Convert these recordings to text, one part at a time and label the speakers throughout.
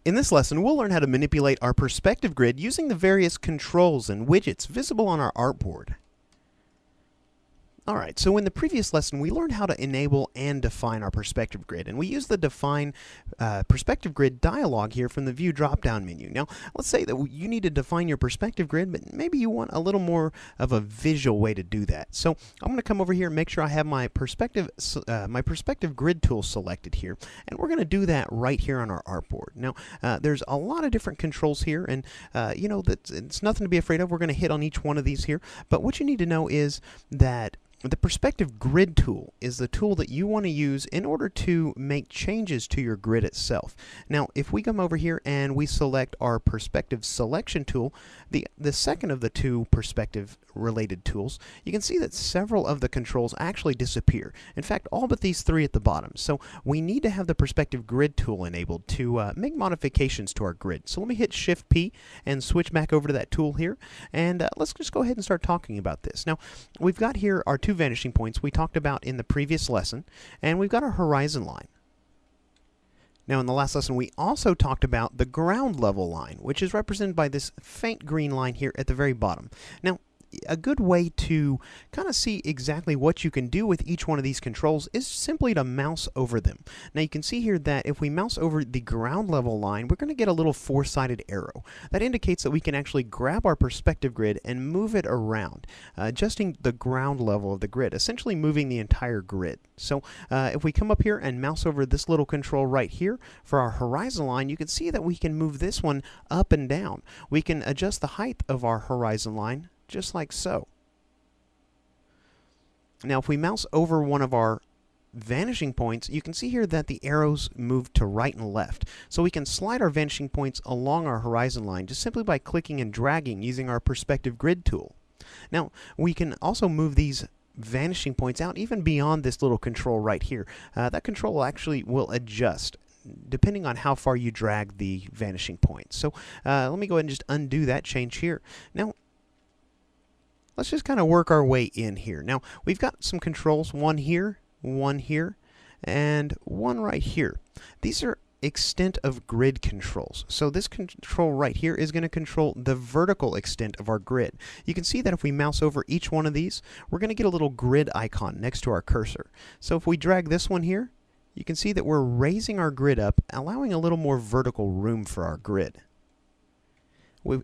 Speaker 1: In this lesson, we'll learn how to manipulate our perspective grid using the various controls and widgets visible on our artboard. Alright, so in the previous lesson we learned how to enable and define our perspective grid, and we used the define perspective grid dialog here from the view drop-down menu. Now let's say that you need to define your perspective grid, but maybe you want a little more of a visual way to do that. So I'm going to come over here and make sure I have my perspective grid tool selected here, and we're going to do that right here on our artboard. Now there's a lot of different controls here, and you know that it's nothing to be afraid of. We're going to hit on each one of these here, but what you need to know is that the perspective grid tool is the tool that you want to use in order to make changes to your grid itself. Now, if we come over here and we select our perspective selection tool, the second of the two perspective related tools, you can see that several of the controls actually disappear. In fact, all but these three at the bottom. So we need to have the perspective grid tool enabled to make modifications to our grid. So let me hit Shift P and switch back over to that tool here, and let's just go ahead and start talking about this. Now, we've got here our two vanishing points we talked about in the previous lesson, and we've got our horizon line. Now in the last lesson we also talked about the ground level line, which is represented by this faint green line here at the very bottom. Now, a good way to kind of see exactly what you can do with each one of these controls is simply to mouse over them. Now you can see here that if we mouse over the ground level line, we're going to get a little four-sided arrow. That indicates that we can actually grab our perspective grid and move it around, adjusting the ground level of the grid, essentially moving the entire grid. So if we come up here and mouse over this little control right here for our horizon line, you can see that we can move this one up and down. We can adjust the height of our horizon line just like so. Now if we mouse over one of our vanishing points, you can see here that the arrows move to right and left. So we can slide our vanishing points along our horizon line just simply by clicking and dragging using our perspective grid tool. Now we can also move these vanishing points out even beyond this little control right here. That control actually will adjust depending on how far you drag the vanishing point. So let me go ahead and just undo that change here. Now let's just kind of work our way in here. Now, we've got some controls, one here, and one right here. These are extent of grid controls. So this control right here is going to control the vertical extent of our grid. You can see that if we mouse over each one of these, we're going to get a little grid icon next to our cursor. So if we drag this one here, you can see that we're raising our grid up, allowing a little more vertical room for our grid.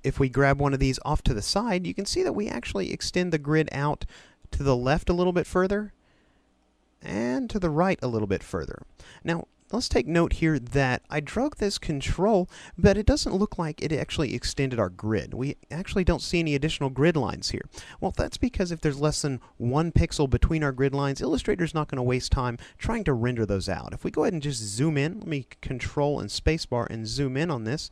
Speaker 1: If we grab one of these off to the side, you can see that we actually extend the grid out to the left a little bit further and to the right a little bit further. Now, let's take note here that I drug this control, but it doesn't look like it actually extended our grid. We actually don't see any additional grid lines here. Well, that's because if there's less than 1 pixel between our grid lines, Illustrator's not going to waste time trying to render those out. If we go ahead and just zoom in, let me Control and spacebar and zoom in on this,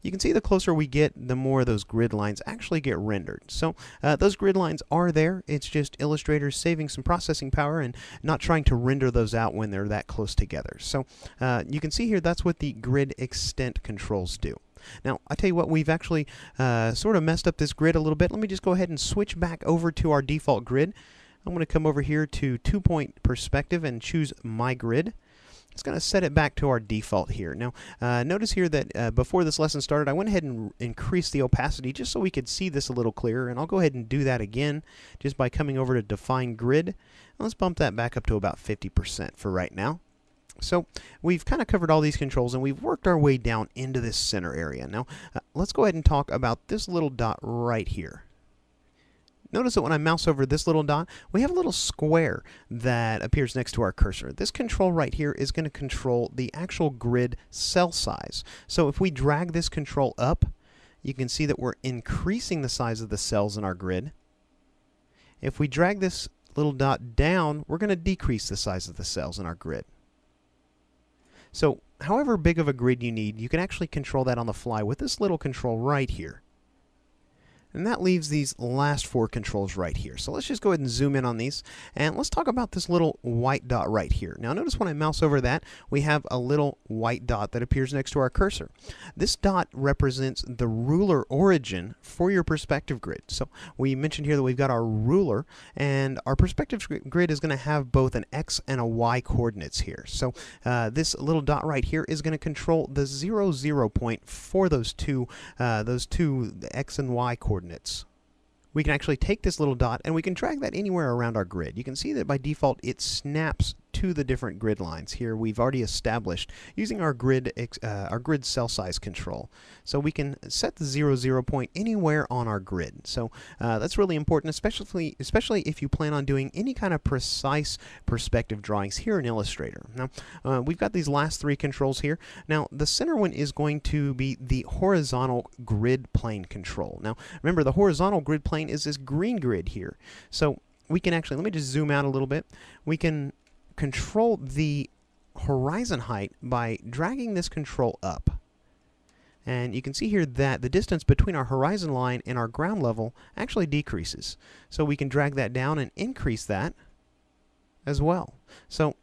Speaker 1: you can see the closer we get, the more of those grid lines actually get rendered. So those grid lines are there. It's just Illustrator saving some processing power and not trying to render those out when they're that close together. So you can see here that's what the grid extent controls do. Now, I tell you what, we've actually sort of messed up this grid a little bit. Let me just go ahead and switch back over to our default grid. I'm going to come over here to 2-point perspective and choose my grid. It's going to set it back to our default here. Now, notice here that before this lesson started, I went ahead and increased the opacity just so we could see this a little clearer, and I'll go ahead and do that again just by coming over to Define Grid. And let's bump that back up to about 50% for right now. So we've kind of covered all these controls, and we've worked our way down into this center area. Now, let's go ahead and talk about this little dot right here. Notice that when I mouse over this little dot, we have a little square that appears next to our cursor. This control right here is going to control the actual grid cell size. So if we drag this control up, you can see that we're increasing the size of the cells in our grid. If we drag this little dot down, we're going to decrease the size of the cells in our grid. So however big of a grid you need, you can actually control that on the fly with this little control right here. And that leaves these last four controls right here. So let's just go ahead and zoom in on these, and let's talk about this little white dot right here. Now notice when I mouse over that, we have a little white dot that appears next to our cursor. This dot represents the ruler origin for your perspective grid. So we mentioned here that we've got our ruler, and our perspective grid is going to have both an X and a Y coordinates here. So this little dot right here is going to control the 0, 0 point for those two X and Y coordinates. We can actually take this little dot and we can drag that anywhere around our grid. You can see that by default it snaps to the different grid lines. Here we've already established using our grid cell size control. So we can set the 0, 0 point anywhere on our grid. So that's really important, especially if you plan on doing any kind of precise perspective drawings here in Illustrator. Now we've got these last three controls here. Now the center one is going to be the horizontal grid plane control. Now remember, the horizontal grid plane is this green grid here. So we can actually, let me just zoom out a little bit. We can control the horizon height by dragging this control up. And you can see here that the distance between our horizon line and our ground level actually decreases. So we can drag that down and increase that as well. So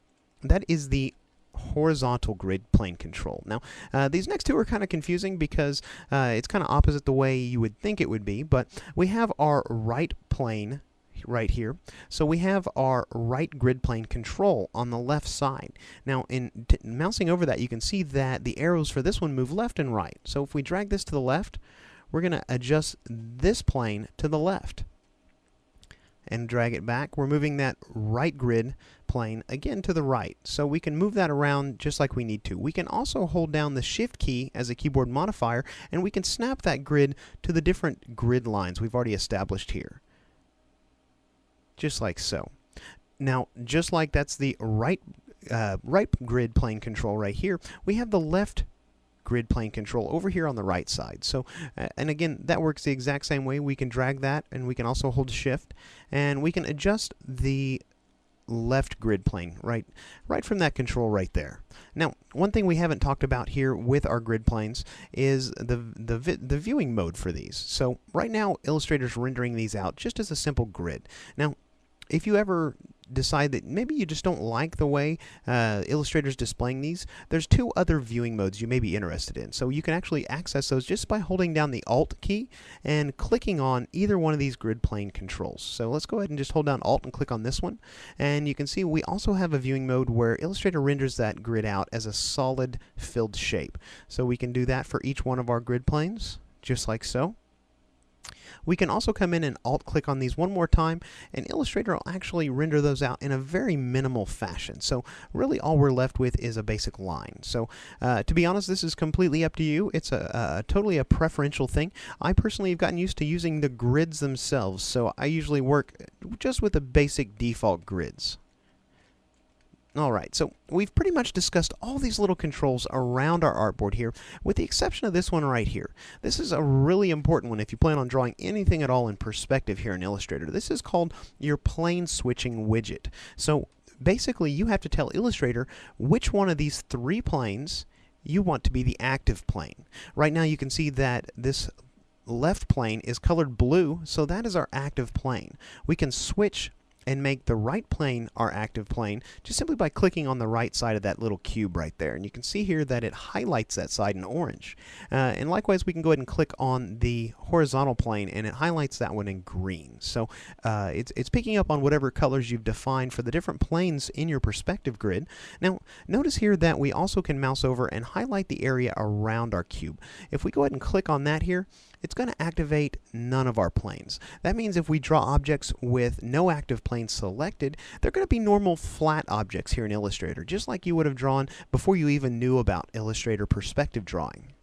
Speaker 1: that is the horizontal grid plane control. Now these next two are kind of confusing because it's kind of opposite the way you would think it would be, but we have our right plane right here. So we have our right grid plane control on the left side. Now in mousing over that, you can see that the arrows for this one move left and right. So if we drag this to the left, we're going to adjust this plane to the left and drag it back. We're moving that right grid plane again to the right. So we can move that around just like we need to. We can also hold down the Shift key as a keyboard modifier, and we can snap that grid to the different grid lines we've already established here. Just like so. Now, just like that's the right grid plane control right here, we have the left grid plane control over here on the right side. So, and again, that works the exact same way. We can drag that, and we can also hold Shift, and we can adjust the left grid plane right from that control right there. Now, one thing we haven't talked about here with our grid planes is the viewing mode for these. So right now, Illustrator's rendering these out just as a simple grid. Now, if you ever decide that maybe you just don't like the way Illustrator's displaying these, there's two other viewing modes you may be interested in. So you can actually access those just by holding down the Alt key and clicking on either one of these grid plane controls. So let's go ahead and just hold down Alt and click on this one. And you can see we also have a viewing mode where Illustrator renders that grid out as a solid filled shape. So we can do that for each one of our grid planes, just like so. We can also come in and Alt-click on these one more time, and Illustrator will actually render those out in a very minimal fashion. So really all we're left with is a basic line. So to be honest, this is completely up to you. It's totally a preferential thing. I personally have gotten used to using the grids themselves, so I usually work just with the basic default grids. Alright, so we've pretty much discussed all these little controls around our artboard here, with the exception of this one right here. This is a really important one if you plan on drawing anything at all in perspective here in Illustrator. This is called your plane switching widget. So basically you have to tell Illustrator which one of these three planes you want to be the active plane. Right now you can see that this left plane is colored blue, so that is our active plane. We can switch and make the right plane our active plane just simply by clicking on the right side of that little cube right there. And you can see here that it highlights that side in orange. And likewise, we can go ahead and click on the horizontal plane and it highlights that one in green. So it's picking up on whatever colors you've defined for the different planes in your perspective grid. Now, notice here that we also can mouse over and highlight the area around our cube. If we go ahead and click on that here, it's going to activate none of our planes. That means if we draw objects with no active plane selected, they're going to be normal flat objects here in Illustrator, just like you would have drawn before you even knew about Illustrator perspective drawing.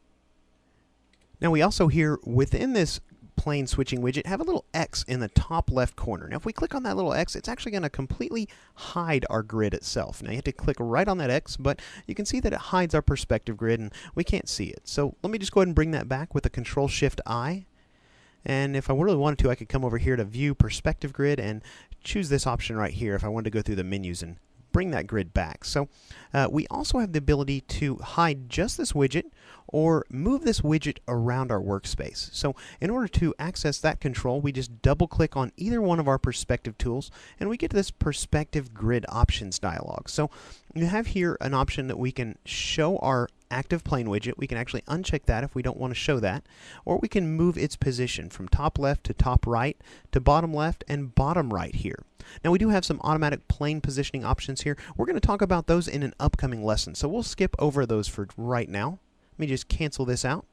Speaker 1: Now we also here within this plane switching widget have a little X in the top left corner. Now if we click on that little X, it's actually going to completely hide our grid itself. Now you have to click right on that X, but you can see that it hides our perspective grid and we can't see it. So let me just go ahead and bring that back with a Control-Shift-I. And if I really wanted to, I could come over here to View Perspective Grid and choose this option right here if I wanted to go through the menus and bring that grid back. So we also have the ability to hide just this widget or move this widget around our workspace. So in order to access that control, we just double click on either one of our perspective tools and we get to this perspective grid options dialog. So you have here an option that we can show our active plane widget. We can actually uncheck that if we don't want to show that, or we can move its position from top left to top right to bottom left and bottom right here. Now we do have some automatic plane positioning options here. We're going to talk about those in an upcoming lesson, so we'll skip over those for right now. Let me just cancel this out.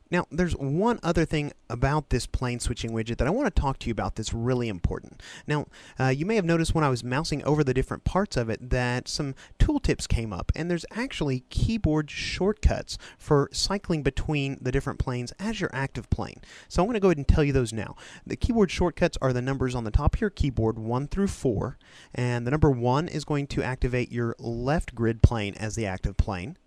Speaker 1: Now, there's one other thing about this plane switching widget that I want to talk to you about that's really important. Now, you may have noticed when I was mousing over the different parts of it that some tooltips came up, and there's actually keyboard shortcuts for cycling between the different planes as your active plane. So I'm going to go ahead and tell you those now. The keyboard shortcuts are the numbers on the top of your keyboard, 1 through 4, and the number 1 is going to activate your left grid plane as the active plane.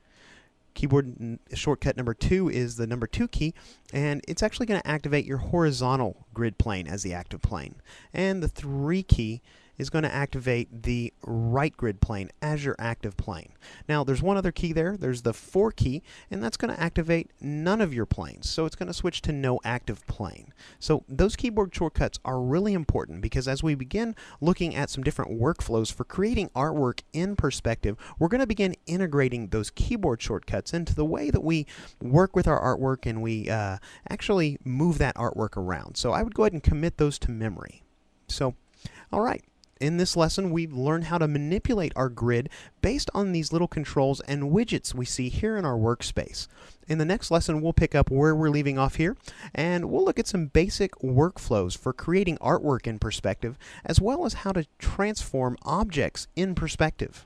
Speaker 1: Keyboard shortcut number 2 is the number 2 key, and it's actually going to activate your horizontal grid plane as the active plane. And the 3 key is going to activate the right grid plane as your active plane. Now there's one other key there, there's the 4 key, and that's going to activate none of your planes, so it's going to switch to no active plane. So those keyboard shortcuts are really important because as we begin looking at some different workflows for creating artwork in perspective, we're going to begin integrating those keyboard shortcuts into the way that we work with our artwork and we actually move that artwork around. So I would go ahead and commit those to memory. So, all right. In this lesson, we've learned how to manipulate our grid based on these little controls and widgets we see here in our workspace. In the next lesson, we'll pick up where we're leaving off here, and we'll look at some basic workflows for creating artwork in perspective, as well as how to transform objects in perspective.